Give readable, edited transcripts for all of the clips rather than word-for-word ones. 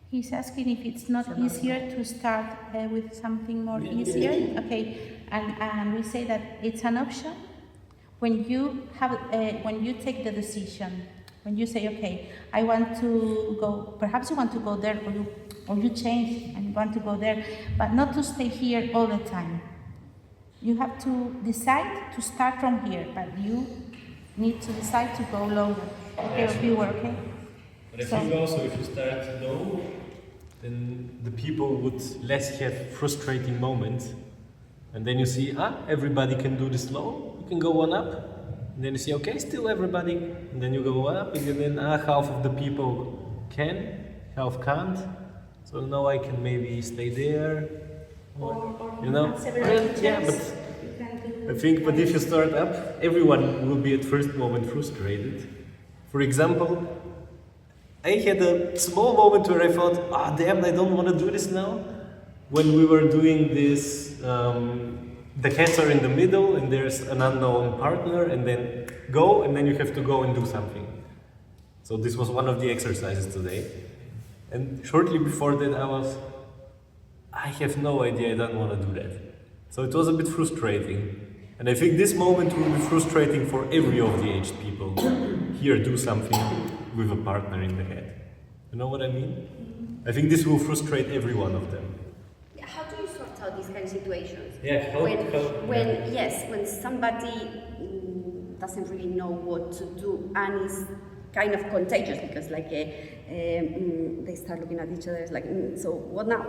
He's asking if it's not easier to start with something more easier. Okay, and we say that it's an option when you have when you take the decision. When you say, okay, I want to go. Perhaps you want to go there, or you change and want to go there, but not to stay here all the time. You have to decide to start from here, but you need to decide to go lower. Okay, or fewer. Okay. But I think also if you start low, then the people would less have frustrating moments. And then you see, everybody can do this low, you can go one up. And then you see, okay, still everybody. And then you go up, and then half of the people can, half can't. So now I can maybe stay there. Or you know? Yeah, but I think, but if you start up, everyone will be at first moment frustrated. For example, I had a small moment where I thought, damn, I don't want to do this now. When we were doing this, the cats are in the middle and there's an unknown partner, and then go, and then you have to go and do something. So this was one of the exercises today. And shortly before that I have no idea, I don't want to do that. So it was a bit frustrating. And I think this moment will be frustrating for every of the aged people. Here, do something with a partner in the head. You know what I mean? I think this will frustrate every one of them. How do you sort out these kind of situations? Yeah, when somebody doesn't really know what to do and is kind of contagious because they start looking at each other, it's like, so what now?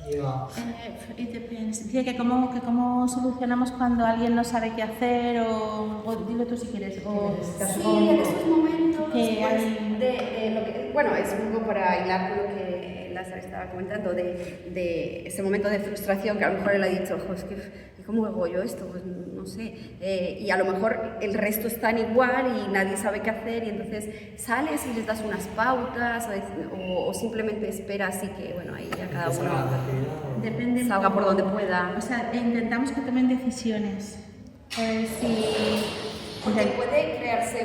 It depends. Dice que cómo solucionamos cuando alguien no sabe qué hacer, o dilo tú si quieres. Sí, en estos momentos de lo que, bueno, es un poco para hilar con lo que Lázaro estaba comentando, de ese momento de frustración que a lo mejor él ha dicho, es que ¿cómo hago yo esto? Pues no sé. Y a lo mejor el resto están igual y nadie sabe qué hacer, y entonces sales y les das unas pautas o simplemente esperas y que, bueno, ahí ya cada uno depende, salga por donde pueda. O sea, intentamos que tomen decisiones. Porque puede crearse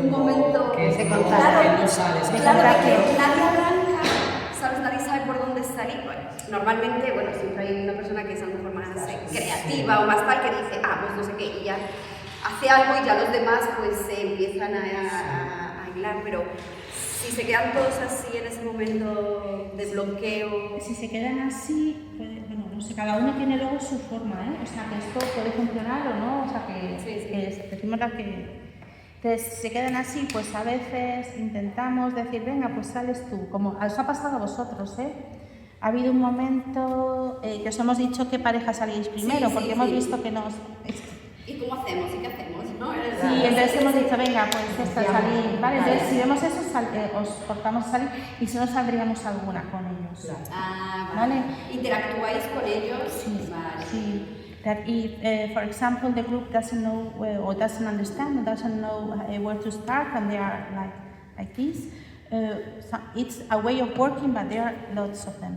un momento que se contagia, claro, no sales. Claro, que nadie arranca, ¿sabes? Nadie sabe por dónde salir. Bueno, normalmente, siempre hay una persona que es a lo mejor más creativa o más tal, que dice, pues no sé qué, y ya hace algo y ya los demás pues se empiezan a hilar, pero si se quedan todos así en ese momento de bloqueo... Si se quedan así, no sé, cada uno tiene luego su forma, ¿eh? O sea, que esto puede funcionar o no, o sea, que decimos que... Entonces, si se quedan así, pues a veces intentamos decir, venga, pues sales tú, como os ha pasado a vosotros, ¿eh? Ha habido un momento que os hemos dicho qué pareja salíais primero, porque hemos visto que nos... ¿Y cómo hacemos? ¿Y qué hacemos? ¿No? Sí, entonces hemos dicho, venga, pues esta salir, ¿vale? Entonces, si vemos eso, os forzamos a salir, y si no, saldríamos alguna con ellos. ¿Vale? ¿Interactuáis con ellos? Sí, vale. sí. That if, for example, the group doesn't know or doesn't understand or doesn't know where to start, and they are like this, it's a way of working, but there are lots of them.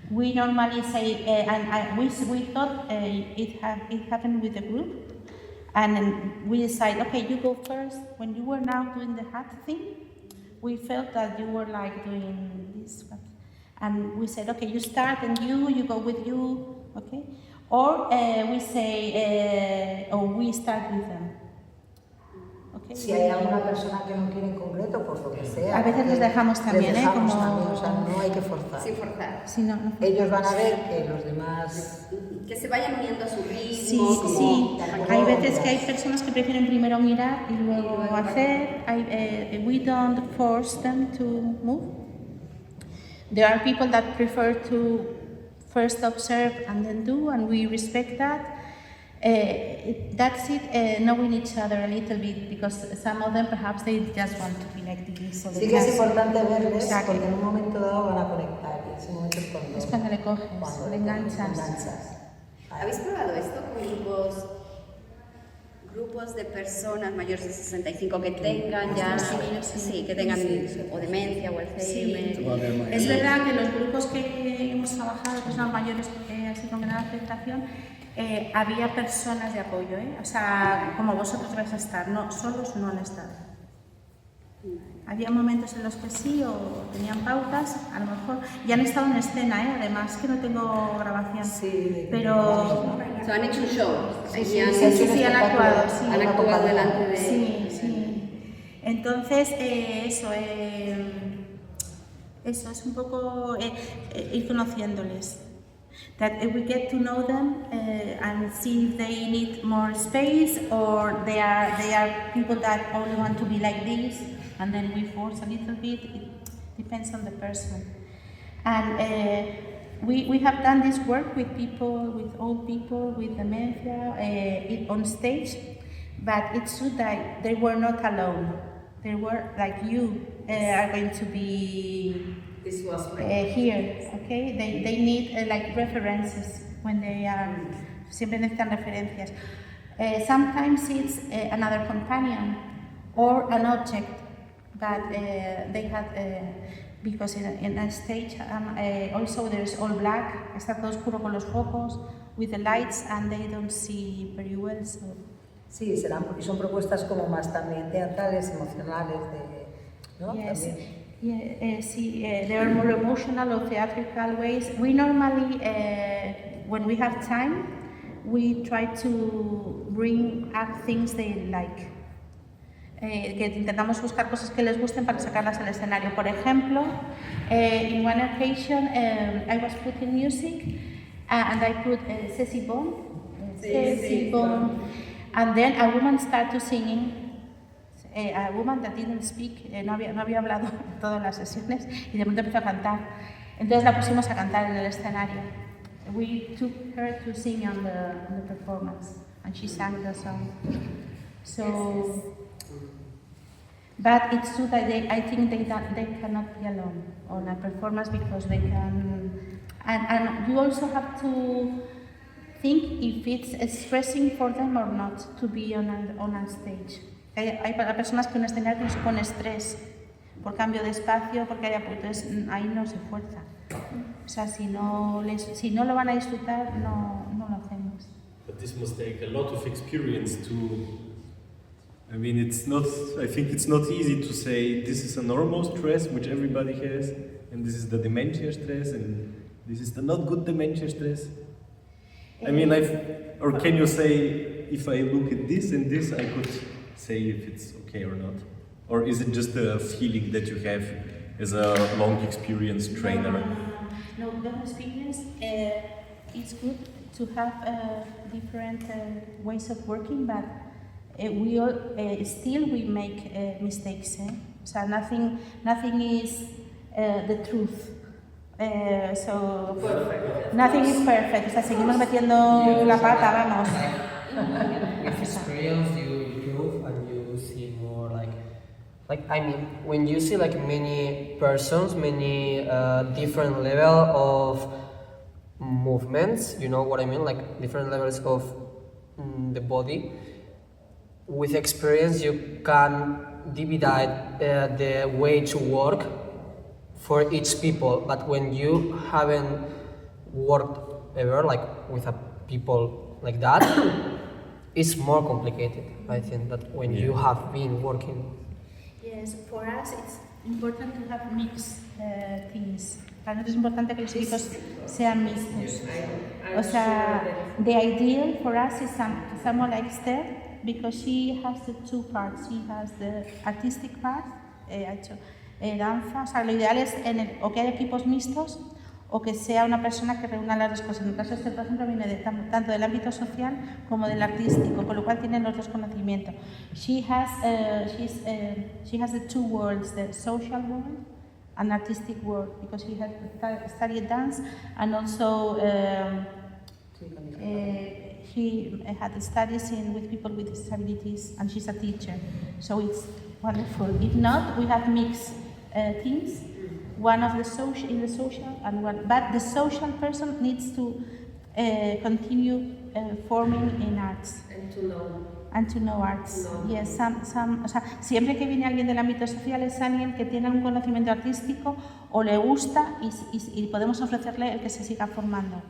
We normally say, we thought it happened with the group, and then we decide, okay, you go first. When you were now doing the hat thing, we felt that you were like doing this, and we said, okay, you start, and you go with you, okay. Or we say, we start with them. Okay. Si hay alguna persona que no quiere en concreto, por lo que sea. A veces les dejamos también, también, o sea, no hay que forzar. Sin forzar. Sí, no. Ellos van a ver que los demás... Que se vayan uniendo a su ritmo. Sí. Hay veces que hay personas que prefieren primero mirar y luego hacer. We don't force them to move. There are people that prefer to first observe and then do, and we respect that. That's it, knowing each other a little bit, because some of them perhaps they just want to be like this. So Sí que es importante verles Exacto. porque en un momento dado van a conectar y ese momento es cuando le coges, cuando le enganchas. ¿Habéis probado esto con grupos de personas mayores de 65 que tengan ya, sí, que tengan o demencia o Alzheimer? Es verdad que los grupos que hemos trabajado, personas mayores así con gran afectación, había personas de apoyo, o sea, como vosotros vais a estar, no, solos no han estado. Había momentos en los que sí o tenían pautas, a lo mejor, y han estado en escena, además que no tengo grabación, Sí, pero O sea, han hecho un show. sí, han actuado, sí. Han actuado delante de... Sí. Entonces, eso es un poco ir conociéndoles. That we get to know them and see if they need more space or they are people that only want to be like this, and then we force a little bit. It depends on the person. And we have done this work with people, with old people, with dementia on stage, but it's true that they were not alone. They were like you are going to be This was here, okay? They need like references when they are, siempre necesitan referencias. Sometimes it's another companion or an object that they had, because in a stage also there's all black, está todo oscuro con los focos, with the lights, and they don't see very well, so. Sí, son propuestas como más también teatrales, emocionales, ¿no? Yes. También. There are more emotional or theatrical ways. We normally, when we have time, we try to bring up things they like. Que intentamos buscar cosas que les gusten para sacarlas al escenario. Por ejemplo, in one occasion, I was putting music and I put Ceci Bond, and then a woman started singing. A woman that didn't speak, no había hablado en todas las sesiones y de pronto empezó a cantar. Entonces la pusimos a cantar en el escenario. We took her to sing on the performance and she sang the song. So, but it's true that I think they cannot be alone on a performance because they can, and you also have to think if it's stressing for them or not to be on a stage. Hay para personas que un escenario les supone estrés por cambio de espacio, porque hay apuntes, ahí no se fuerza. O sea, si no lo van a disfrutar, no lo hacemos. But this must take a lot of experience to. I mean, I think it's not easy to say this is a normal stress which everybody has, and this is the dementia stress, and this is the not good dementia stress. I mean, or can you say if I look at this and this, I could say if it's okay or not? Or is it just a feeling that you have as a long experienced trainer? No, long experience. It's good to have different ways of working, but we all still we make mistakes. So nothing is the truth. So nothing is perfect. O sea, seguimos metiendo la pata, vamos. With experience, you improve and you see more like I mean, when you see like many persons, many different level of movements, you know what I mean, like different levels of the body. With experience, you can divide the way to work for each people. But when you haven't worked ever, like with a people like that. It's more complicated, I think, that when you have been working. Yes, for us it's important to have mixed things. Para nosotros es importante que los equipos sean mixtos. O sea, the ideal for us is someone like Esther, because she has the two parts. She has the artistic part, danza. O sea, lo ideal es o que haya equipos mixtos o que sea una persona que reúna las dos cosas. En el caso de este, por ejemplo, viene tanto del ámbito social como del artístico, con lo cual tienen los dos conocimientos. She has the two worlds, the social world and artistic world, because she has studied dance and also she had studies with people with disabilities, and she's a teacher, so it's wonderful. If not, we have mixed teams. One of the social in the social, and one, but the social person needs to continue forming in arts. And to know arts. Yes, o sea, siempre que viene alguien del ámbito social es alguien que tiene un conocimiento artístico o le gusta y podemos ofrecerle el que se siga formando.